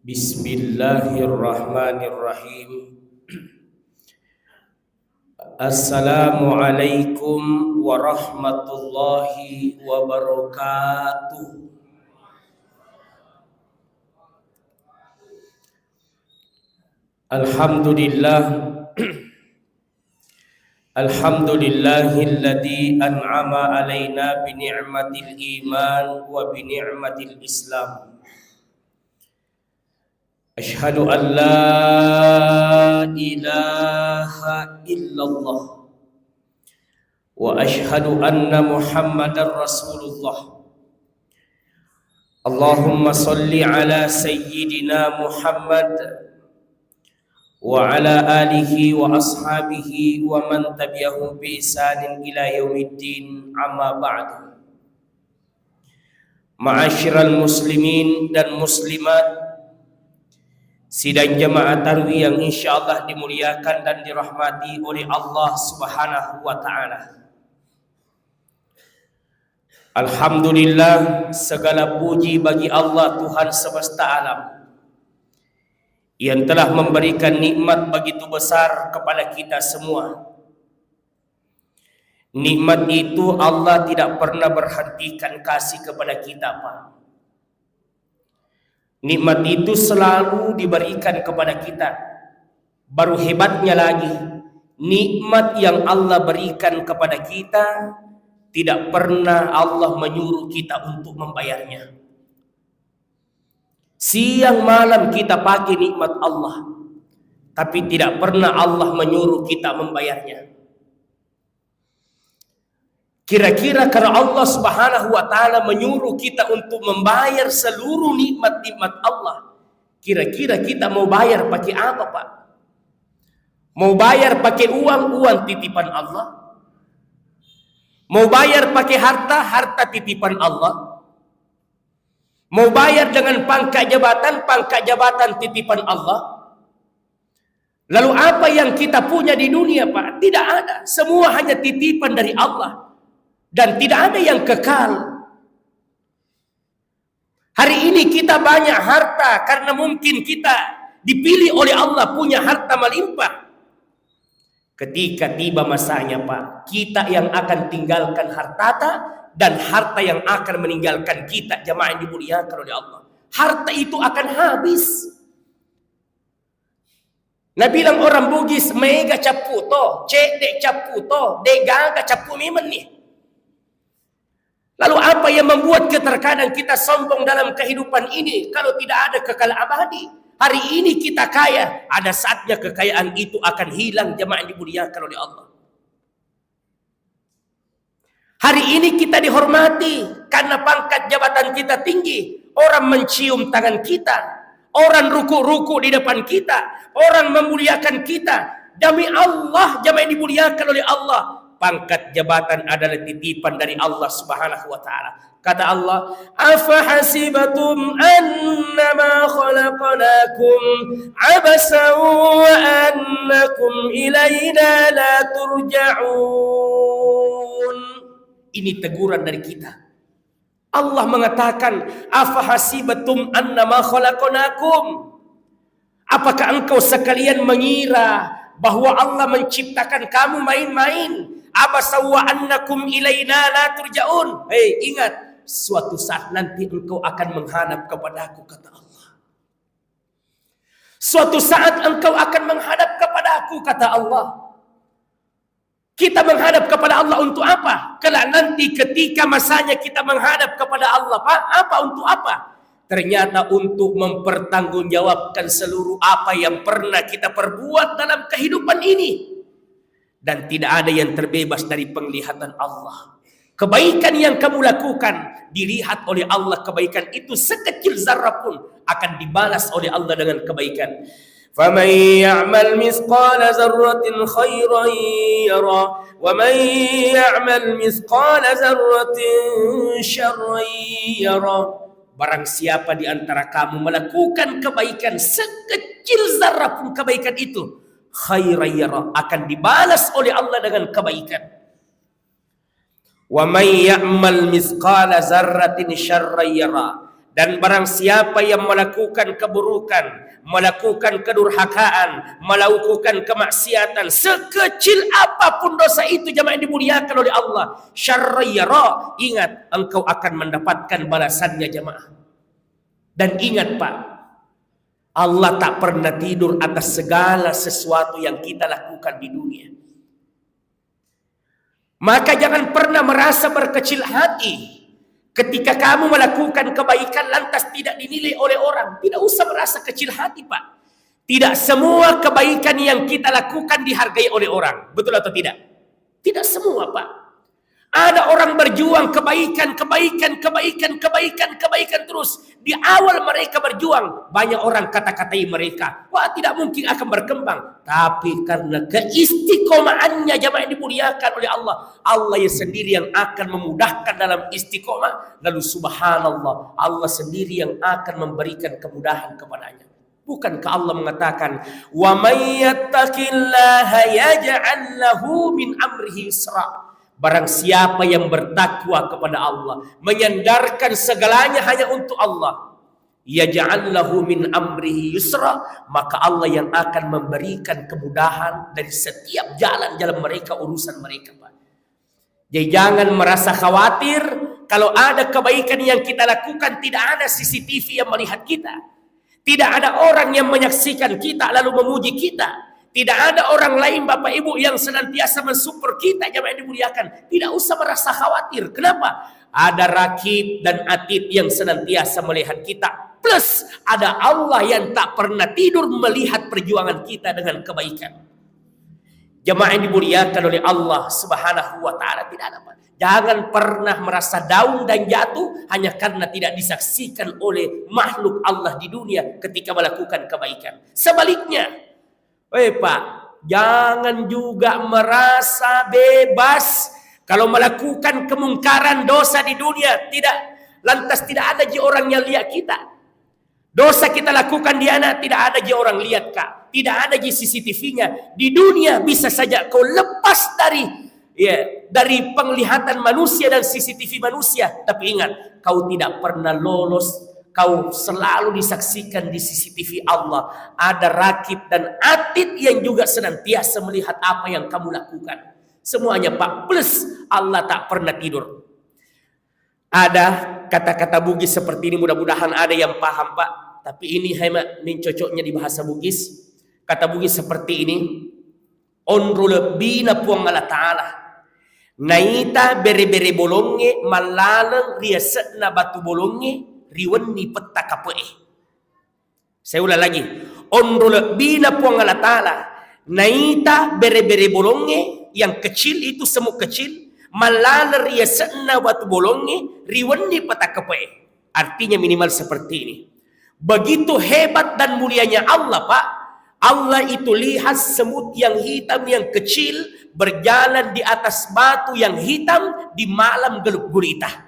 Bismillahirrahmanirrahim. Assalamualaikum warahmatullahi wabarakatuh. Alhamdulillah. Alhamdulillahilladzi an'ama alaina bi ni'matil iman wa bi ni'matil islam. Asyhadu an la ilaha illallah wa asyhadu anna Muhammadar Rasulullah. Allahumma salli ala sayyidina Muhammad wa ala alihi wa ashabihi wa man tabi'ahum bi ihsanin ila yaumiddin, amma ba'du. Ma'asyiral muslimin dan muslimat, sidang jemaah tarwih yang insyaallah dimuliakan dan dirahmati oleh Allah Subhanahu wa taala. Alhamdulillah, segala puji bagi Allah Tuhan semesta alam yang telah memberikan nikmat begitu besar kepada kita semua. Nikmat itu Allah tidak pernah berhentikan kasih kepada kita, Pak. Nikmat itu selalu diberikan kepada kita. Baru hebatnya lagi, nikmat yang Allah berikan kepada kita tidak pernah Allah menyuruh kita untuk membayarnya. Siang malam kita pakai nikmat Allah, tapi tidak pernah Allah menyuruh kita membayarnya. Kira-kira karena Allah Subhanahu wa taala menyuruh kita untuk membayar seluruh nikmat-nikmat Allah, kira-kira kita mau bayar pakai apa, Pak? Mau bayar pakai uang titipan Allah? Mau bayar pakai harta titipan Allah? Mau bayar dengan pangkat jabatan titipan Allah? Lalu apa yang kita punya di dunia, Pak? Tidak ada. Semua hanya titipan dari Allah. Dan tidak ada yang kekal. Hari ini kita banyak harta karena mungkin kita dipilih oleh Allah punya harta melimpah. Ketika tiba masanya, Pak, kita yang akan tinggalkan harta dan harta yang akan meninggalkan kita, jemaah yang dimuliakan oleh Allah. Harta itu akan habis. Nah, bilang orang Bugis, mega capu to, cedek capu to, degaga capu mimen nih. Lalu apa yang membuat terkadang kita sombong dalam kehidupan ini kalau tidak ada kekal abadi? Hari ini kita kaya, ada saatnya kekayaan itu akan hilang, jemaah yang dimuliakan oleh Allah. Hari ini kita dihormati karena pangkat jabatan kita tinggi. Orang mencium tangan kita, orang ruku-ruku di depan kita, orang memuliakan kita. Demi Allah, jemaah yang dimuliakan oleh Allah, pangkat jabatan adalah titipan dari Allah Subhanahu wa taala. Kata Allah, "Afahasibatum annama khalaqnakum abasan wa annakum ilaina la turja'un." Ini teguran dari kita. Allah mengatakan, "Afahasibatum annama khalaqnakum." Apakah engkau sekalian mengira bahwa Allah menciptakan kamu main-main? Abasa wa annakum ilaina la turja'un. Hei, ingat, suatu saat nanti engkau akan menghadap kepadaku, kata Allah. Suatu saat engkau akan menghadap kepadaku, kata Allah. Kita menghadap kepada Allah untuk apa? Kelak nanti ketika masanya kita menghadap kepada Allah, Pak, apa untuk apa? Ternyata untuk mempertanggungjawabkan seluruh apa yang pernah kita perbuat dalam kehidupan ini. Dan tidak ada yang terbebas dari penglihatan Allah. Kebaikan yang kamu lakukan dilihat oleh Allah. Kebaikan itu sekecil zarrah pun akan dibalas oleh Allah dengan kebaikan. فَمَنْ يَعْمَلْ مِثْقَالَ ذَرَّةٍ خَيْرًا يَرَهُ وَمَنْ يَعْمَلْ مِثْقَالَ ذَرَّةٍ شَرًّا يَرَهُ. Barang siapa di antara kamu melakukan kebaikan sekecil zarrah pun kebaikan itu, khairan yara, akan dibalas oleh Allah dengan kebaikan. Wa may ya'mal mithqala dzarratin syarran yara, Dan barang siapa yang melakukan keburukan, melakukan kedurhakaan, melakukan kemaksiatan, sekecil apapun dosa itu jemaah yang dimuliakan oleh Allah, syarriyara, ingat engkau akan mendapatkan balasannya jemaah. Dan ingat Pak, Allah tak pernah tidur atas segala sesuatu yang kita lakukan di dunia. Maka jangan pernah merasa berkecil hati ketika kamu melakukan kebaikan lantas tidak dinilai oleh orang. Tidak usah merasa kecil hati Pak. Tidak semua kebaikan yang kita lakukan dihargai oleh orang. Betul atau tidak? Tidak semua Pak. Ada orang berjuang kebaikan terus. Di awal mereka berjuang, banyak orang kata-katai mereka, wah tidak mungkin akan berkembang. Tapi karena keistiqomahannya jemaah yang dimuliakan oleh Allah, Allah yang sendiri yang akan memudahkan dalam istiqomah. Lalu subhanallah, Allah sendiri yang akan memberikan kemudahan kepadanya. Bukankah Allah mengatakan, wa may yattaqillaha yaj'al lahu min amrihi yusra. Barang siapa yang bertakwa kepada Allah, menyandarkan segalanya hanya untuk Allah, yaj'al lahu min amrihi yusra, maka Allah yang akan memberikan kemudahan dari setiap jalan-jalan mereka, urusan mereka Pak. Jadi jangan merasa khawatir kalau ada kebaikan yang kita lakukan tidak ada CCTV yang melihat kita. Tidak ada orang yang menyaksikan kita lalu memuji kita. Tidak ada orang lain Bapak Ibu yang senantiasa mensupport kita jemaah yang dimuliakan. Tidak usah merasa khawatir. Kenapa? Ada rakib dan atid yang senantiasa melihat kita. Plus ada Allah yang tak pernah tidur melihat perjuangan kita dengan kebaikan. Jemaah yang dimuliakan oleh Allah Subhanahu wa taala, tidak ada Pak. Jangan pernah merasa down dan jatuh hanya karena tidak disaksikan oleh makhluk Allah di dunia ketika melakukan kebaikan. Sebaliknya, Pak, jangan juga merasa bebas kalau melakukan kemungkaran dosa di dunia. Lantas tidak ada orang yang lihat kita. Dosa kita lakukan di anak, tidak ada orang lihat Kak. Tidak ada CCTV-nya. Di dunia bisa saja kau lepas dari penglihatan manusia dan CCTV manusia. Tapi ingat, kau tidak pernah lolos. Kau selalu disaksikan di CCTV Allah. Ada rakib dan atid yang juga senantiasa melihat apa yang kamu lakukan. Semuanya Pak. Plus Allah tak pernah tidur. Ada kata-kata Bugis seperti ini. Mudah-mudahan ada yang paham Pak. Tapi ini cocoknya di bahasa Bugis. Kata Bugis seperti ini. Onru lebih puang Allah Ta'ala. Naita bere-bere bolonge malaleng riasetna batu bolonge. Riwenni peta kapoe. Saya ulang lagi. Onrul bina puang Allah Ta'ala. Naita bere-bere bolonge. Yang kecil itu semut kecil. Malala riasana batu bolonge. Riwenni peta kapoe. Artinya minimal seperti ini. Begitu hebat dan mulianya Allah Pak. Allah itu lihat semut yang hitam yang kecil. Berjalan di atas batu yang hitam. Di malam gelap gulita.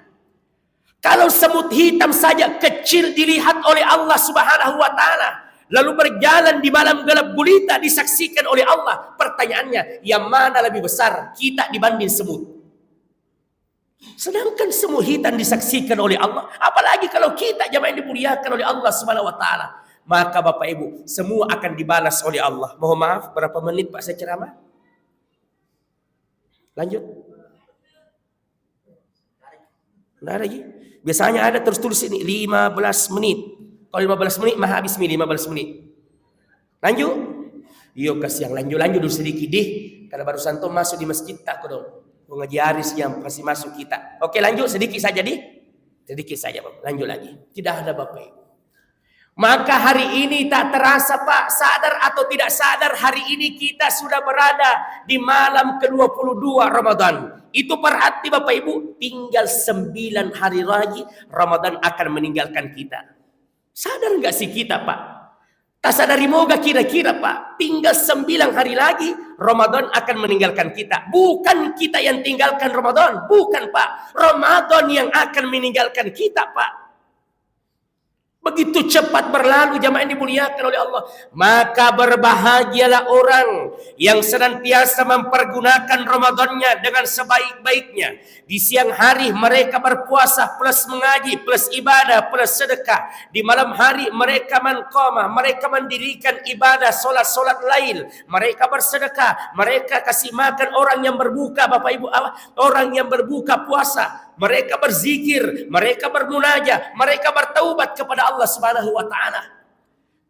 Kalau semut hitam saja kecil dilihat oleh Allah Subhanahu wa taala, lalu berjalan di malam gelap gulita disaksikan oleh Allah. Pertanyaannya, yang mana lebih besar kita dibanding semut? Sedangkan semut hitam disaksikan oleh Allah, apalagi kalau kita jemaah yang dimuliakan oleh Allah Subhanahu wa taala. Maka Bapak Ibu, semua akan dibalas oleh Allah. Mohon maaf, berapa menit Pak saya ceramah? Lanjut. Nah lagi. Biasanya ada terus tulis ini 15 menit. Kalau 15 menit mah habis 15 menit. Lanjut. Yo kasih yang lanjut dulu sedikit deh. Karena barusan tuh masuk di masjid tak dong. Pengajaris yang pasti masuk kita. Oke lanjut sedikit saja deh. Sedikit saja Bapak. Lanjut lagi. Tidak ada Bapak Ibu. Maka hari ini tak terasa Pak, sadar atau tidak sadar hari ini kita sudah berada di malam ke-22 Ramadan. Itu berarti Bapak Ibu tinggal 9 hari lagi Ramadan akan meninggalkan kita. Sadar nggak sih kita Pak? Tak sadari moga kira-kira Pak, tinggal 9 hari lagi Ramadan akan meninggalkan kita. Bukan kita yang tinggalkan Ramadan, bukan Pak. Ramadan yang akan meninggalkan kita Pak. Begitu cepat berlalu jamaah yang dimuliakan oleh Allah. Maka berbahagialah orang yang senantiasa mempergunakan Ramadannya dengan sebaik-baiknya. Di siang hari mereka berpuasa plus mengaji plus ibadah plus sedekah. Di malam hari mereka manqamah, mereka mendirikan ibadah solat lail. Mereka bersedekah, mereka kasih makan orang yang berbuka, Bapak Ibu, orang yang berbuka puasa. Mereka berzikir, mereka bermunajat, mereka bertaubat kepada Allah Subhanahu wa taala.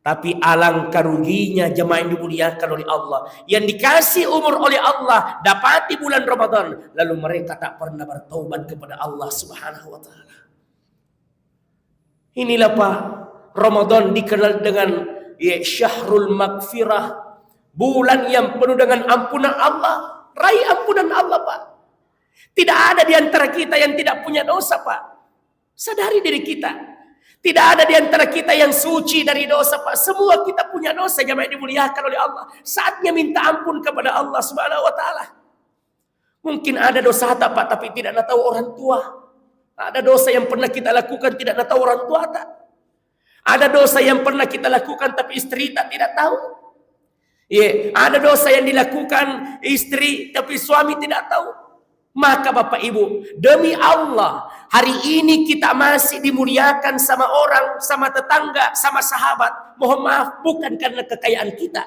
Tapi alangkah ruginya jemaah yang dimuliakan oleh Allah, yang dikasih umur oleh Allah, dapati bulan Ramadan, lalu mereka tak pernah bertaubat kepada Allah Subhanahu wa taala. Inilah Pak, Ramadan dikenal dengan syahrul maghfirah, bulan yang penuh dengan ampunan Allah. Raih ampunan Allah, Pak. Tidak ada di antara kita yang tidak punya dosa, Pak. Sadari diri kita. Tidak ada di antara kita yang suci dari dosa, Pak. Semua kita punya dosa, jemaah yang dimuliakan oleh Allah. Saatnya minta ampun kepada Allah Subhanahu wa taala. Mungkin ada dosa tak, Pak, tapi tidak nak tahu orang tua. Ada dosa yang pernah kita lakukan tidak nak tahu orang tua tak. Ada dosa yang pernah kita lakukan tapi istri tak tidak tahu. Ada dosa yang dilakukan istri tapi suami tidak tahu. Maka Bapak Ibu, demi Allah, hari ini kita masih dimuliakan sama orang, sama tetangga, sama sahabat. Mohon maaf, bukan karena kekayaan kita,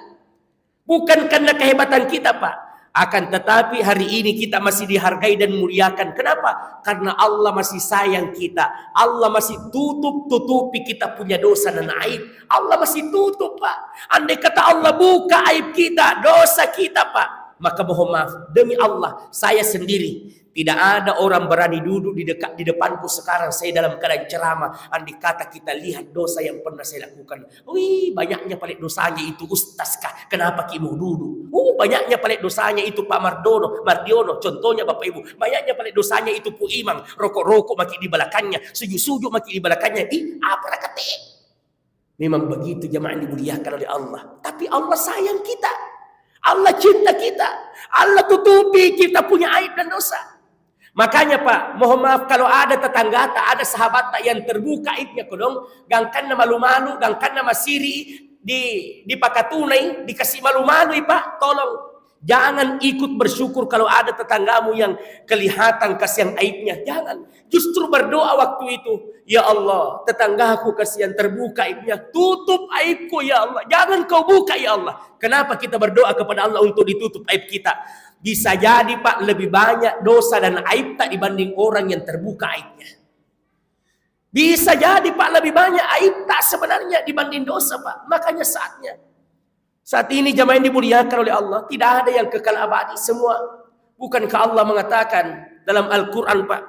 bukan karena kehebatan kita, Pak. Akan tetapi hari ini kita masih dihargai dan muliakan. Kenapa? Karena Allah masih sayang kita. Allah masih tutupi kita punya dosa dan aib. Allah masih tutup, Pak. Andai kata Allah buka aib kita, dosa kita, Pak, maka mohon maaf, demi Allah, saya sendiri tidak ada orang berani duduk di depanku sekarang. Saya dalam keadaan ceramah, andai kata kita lihat dosa yang pernah saya lakukan. Wih, banyaknya paling dosanya itu Ustaz kah? Kenapa ki mau duduk? Banyaknya paling dosanya itu Pak Mardiono, contohnya Bapak Ibu. Banyaknya paling dosanya itu Pu Imam, rokok-rokok makin di belakangnya, sujud-sujud makin di belakangnya. Apa kata? Memang begitu jemaah yang dimuliakan oleh Allah. Tapi Allah sayang kita. Allah cinta kita. Allah tutupi kita punya aib dan dosa. Makanya Pak, mohon maaf kalau ada tetangga tak, ada sahabat tak yang terbuka aibnya kodong, gangkan nama malu-malu, gangkan nama siri di pakatunai, dikasih malu-malu Pak, tolong. Jangan ikut bersyukur kalau ada tetanggamu yang kelihatan kasihan aibnya. Jangan. Justru berdoa waktu itu. Ya Allah, tetanggaku kasihan terbuka aibnya. Tutup aibku ya Allah. Jangan kau buka ya Allah. Kenapa kita berdoa kepada Allah untuk ditutup aib kita? Bisa jadi Pak, lebih banyak dosa dan aib tak dibanding orang yang terbuka aibnya. Bisa jadi Pak, lebih banyak aib tak sebenarnya dibanding dosa Pak. Makanya saat ini jamaah yang dimuliakan oleh Allah, tidak ada yang kekal abadi semua. Bukankah Allah mengatakan dalam Al-Quran Pak,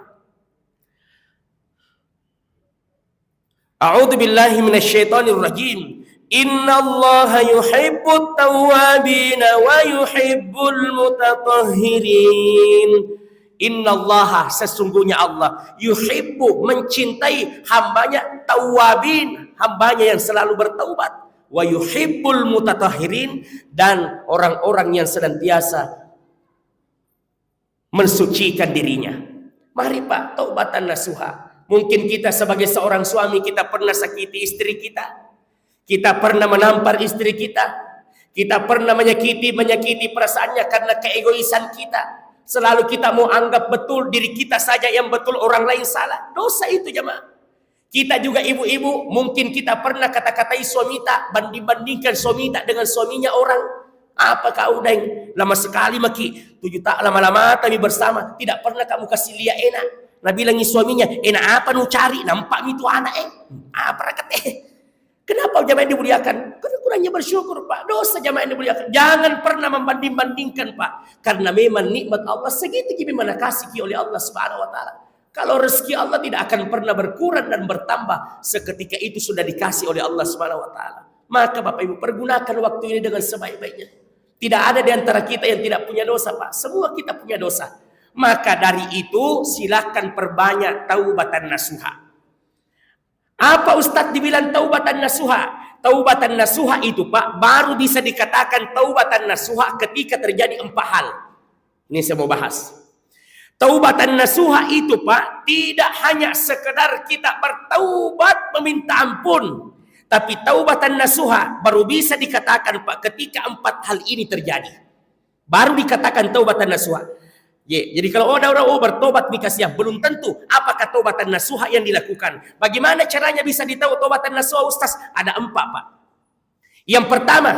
A'udzu billahi minasyaitonir rajim. Innallaha yuhibbut tawwabin wa yuhibbul mutatahhirin. Innallaha, sesungguhnya Allah, yuhibbu, mencintai hambanya tawwabin, hambanya yang selalu bertaubat, wa yuhibbul mutatahhirin, dan orang-orang yang senantiasa mensucikan dirinya. Mari Pak, taubatan nasuha. Mungkin kita sebagai seorang suami, kita pernah sakiti istri kita. Kita pernah menampar istri kita. Kita pernah menyakiti perasaannya karena keegoisan kita. Selalu kita mau anggap betul diri kita saja yang betul, orang lain salah. Dosa itu jemaah. Kita juga ibu-ibu, mungkin kita pernah kata-katai suami tak, banding-bandingkan suami tak dengan suaminya orang. Apa kau udah lama sekali maki, 7 tak lama-lama kami bersama, tidak pernah kamu kasih lihat enak. Nabi bilangi suaminya, enak apa nu cari, nampak itu anak apa kata Kenapa jamaah yang dimuliakan? Karena kurangnya bersyukur Pak. Dosa jamaah yang dimuliakan. Jangan pernah membanding-bandingkan Pak. Karena memang nikmat Allah segitu gimana kasih oleh Allah Subhanahu wa taala. Kalau rezeki Allah tidak akan pernah berkurang dan bertambah seketika itu sudah dikasih oleh Allah Subhanahu wa taala. Maka Bapak Ibu, pergunakan waktu ini dengan sebaik-baiknya. Tidak ada di antara kita yang tidak punya dosa Pak. Semua kita punya dosa. Maka dari itu silakan perbanyak taubatan nasuha. Apa Ustadz dibilang taubatan nasuha? Taubatan nasuha itu Pak, baru bisa dikatakan taubatan nasuha ketika terjadi 4 hal. Ini saya mau bahas. Taubatan nasuha itu Pak, tidak hanya sekedar kita bertaubat meminta ampun. Tapi taubatan nasuha baru bisa dikatakan Pak ketika 4 hal ini terjadi. Baru dikatakan taubatan nasuha. Jadi kalau orang bertobat nikah belum tentu apakah taubatan nasuha yang dilakukan. Bagaimana caranya bisa ditahu taubatan nasuha Ustaz? Ada 4 Pak. Yang pertama,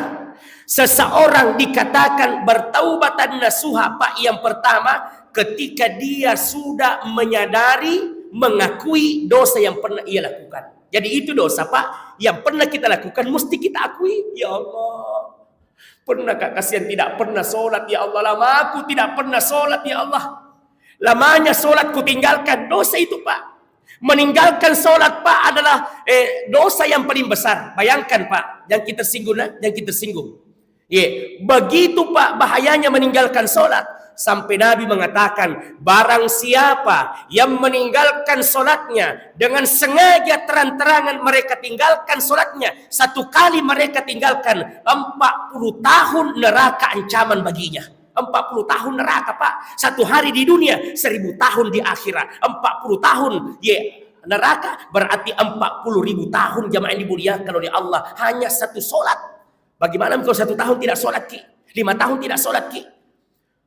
seseorang dikatakan bertaubatan nasuha Pak. Yang pertama, ketika dia sudah menyadari, mengakui dosa yang pernah ia lakukan. Jadi itu dosa Pak, yang pernah kita lakukan mesti kita akui. Ya Allah, pernahkah kasihan tidak pernah sholat ya Allah, lama aku tidak pernah sholat ya Allah, lamanya sholat ku tinggalkan. Dosa itu Pak, meninggalkan sholat Pak adalah dosa yang paling besar. Bayangkan Pak, yang kita singgung. Begitu Pak bahayanya meninggalkan sholat. Sampai Nabi mengatakan, barang siapa yang meninggalkan sholatnya dengan sengaja terang-terangan mereka tinggalkan sholatnya, 1 kali mereka tinggalkan 40 tahun neraka ancaman baginya. 40 tahun neraka Pak. 1 hari di dunia, 1000 tahun di akhirat. 40 tahun neraka berarti 40.000 tahun jamaah yang dimuliakan oleh Allah. Hanya 1 sholat. Bagaimana kalau 1 tahun tidak sholat Ki? 5 tahun tidak sholat Ki?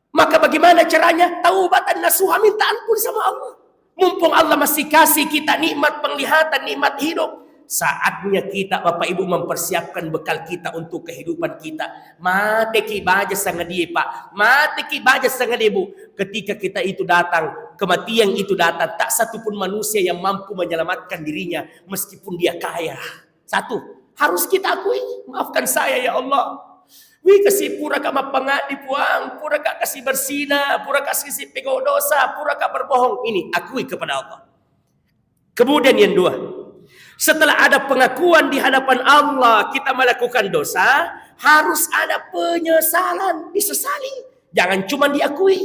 Maka bagaimana caranya? Taubatan nasuha, minta ampun sama Allah. Mumpung Allah masih kasih kita nikmat penglihatan, nikmat hidup. Saatnya kita Bapak Ibu mempersiapkan bekal kita untuk kehidupan kita. Mate ki baja sangat dia Pak. Mate ki baja sangat dia Bu. Ketika kita itu datang, kematian itu datang, tak satu pun manusia yang mampu menyelamatkan dirinya meskipun dia kaya. 1, harus kita akui, maafkan saya ya Allah. Wih kasih pura kama pengadi puang, pura kak kasih bersina, pura kasih pego dosa, pura kak berbohong. Ini akui kepada Allah. Kemudian yang 2, setelah ada pengakuan di hadapan Allah kita melakukan dosa, harus ada penyesalan, disesali. Jangan cuma diakui,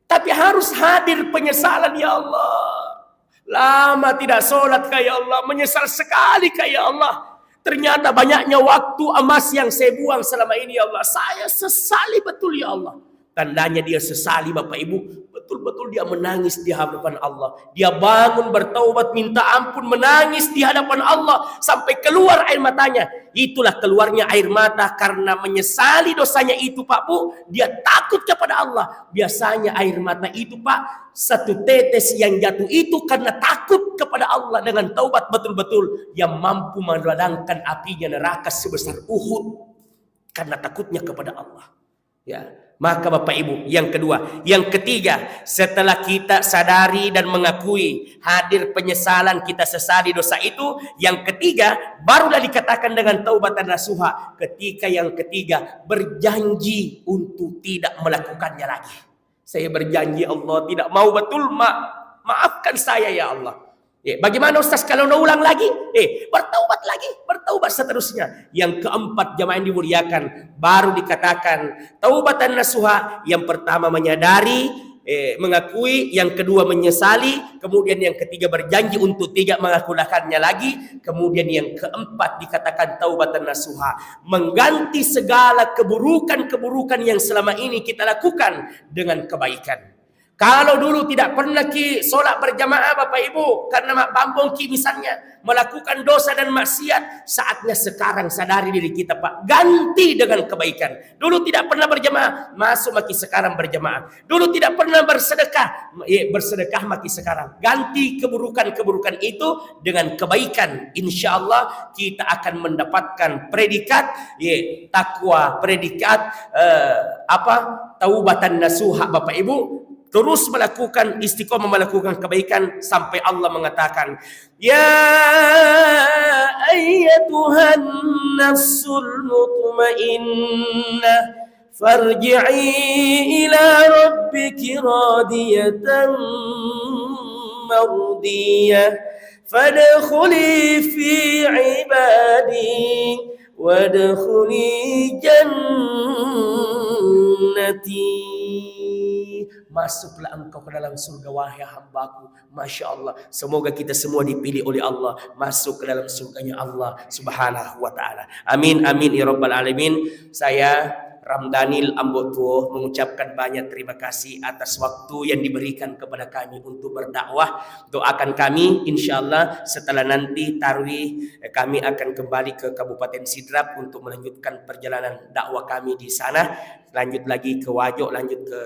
tapi harus hadir penyesalan. Ya Allah, lama tidak sholat kayak Allah, menyesal sekali kayak Allah. Ternyata banyaknya waktu emas yang saya buang selama ini ya Allah. Saya sesali betul ya Allah. Tandanya dia sesali Bapak Ibu. Betul-betul dia menangis di hadapan Allah. Dia bangun bertaubat minta ampun, menangis di hadapan Allah. Sampai keluar air matanya. Itulah keluarnya air mata karena menyesali dosanya itu Pak Bu. Dia takut kepada Allah. Biasanya air mata itu Pak, 1 tetes yang jatuh itu karena takut kepada Allah. Dengan taubat betul-betul yang mampu memadamkan apinya neraka sebesar Uhud. Karena takutnya kepada Allah. Ya. Maka Bapak Ibu, yang kedua, yang ketiga, setelah kita sadari dan mengakui hadir penyesalan, kita sesali dosa itu, yang ketiga barulah dikatakan dengan taubatan nasuha. Ketika yang ketiga berjanji untuk tidak melakukannya lagi. Saya berjanji Allah tidak mau betul, maafkan saya ya Allah. Bagaimana Ustaz kalau mau ulang lagi? Bertaubat lagi, bertaubat seterusnya. Yang keempat jamaah yang dimuliakan, baru dikatakan taubatan nasuha. Yang pertama menyadari, mengakui, yang kedua menyesali, kemudian yang ketiga berjanji untuk tidak melakukannya lagi, kemudian yang keempat dikatakan taubatan nasuha, mengganti segala keburukan-keburukan yang selama ini kita lakukan dengan kebaikan. Kalau dulu tidak pernah Ki sholat berjamaah Bapak Ibu karena mak bambong Ki misalnya melakukan dosa dan maksiat, saatnya sekarang sadari diri kita Pak, ganti dengan kebaikan. Dulu tidak pernah berjamaah, masuk maki sekarang berjamaah. Dulu tidak pernah bersedekah, bersedekah maki sekarang. Ganti keburukan-keburukan itu dengan kebaikan. Insya Allah kita akan mendapatkan predikat takwa, predikat taubatan nasuha Bapak Ibu. Terus melakukan istiqomah, melakukan kebaikan sampai Allah mengatakan, ya ayyatuhan nafsul mutmainnah farji'i ila rabbiki radiyatan mardiyah fadkhuli fi ibadi wadkhuli jannati. Masuklah engkau ke dalam surga wahai hambaku. Masya Allah. Semoga kita semua dipilih oleh Allah. Masuk ke dalam surganya Allah subhanahu wa ta'ala. Amin, amin ya rabbal alamin. Saya Ramdanil Ambotuo mengucapkan banyak terima kasih atas waktu yang diberikan kepada kami untuk berdakwah. Doakan kami, insyaallah setelah nanti tarwih kami akan kembali ke Kabupaten Sidrap untuk melanjutkan perjalanan dakwah kami di sana. Lanjut lagi ke Wajo, lanjut ke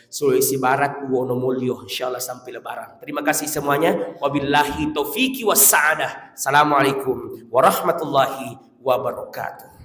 Sulawesi Barat, Wonomulyo, insyaallah sampai Lebaran. Terima kasih semuanya. Wabillahi taufiki wassa'adah. Assalamualaikum warahmatullahi wabarakatuh.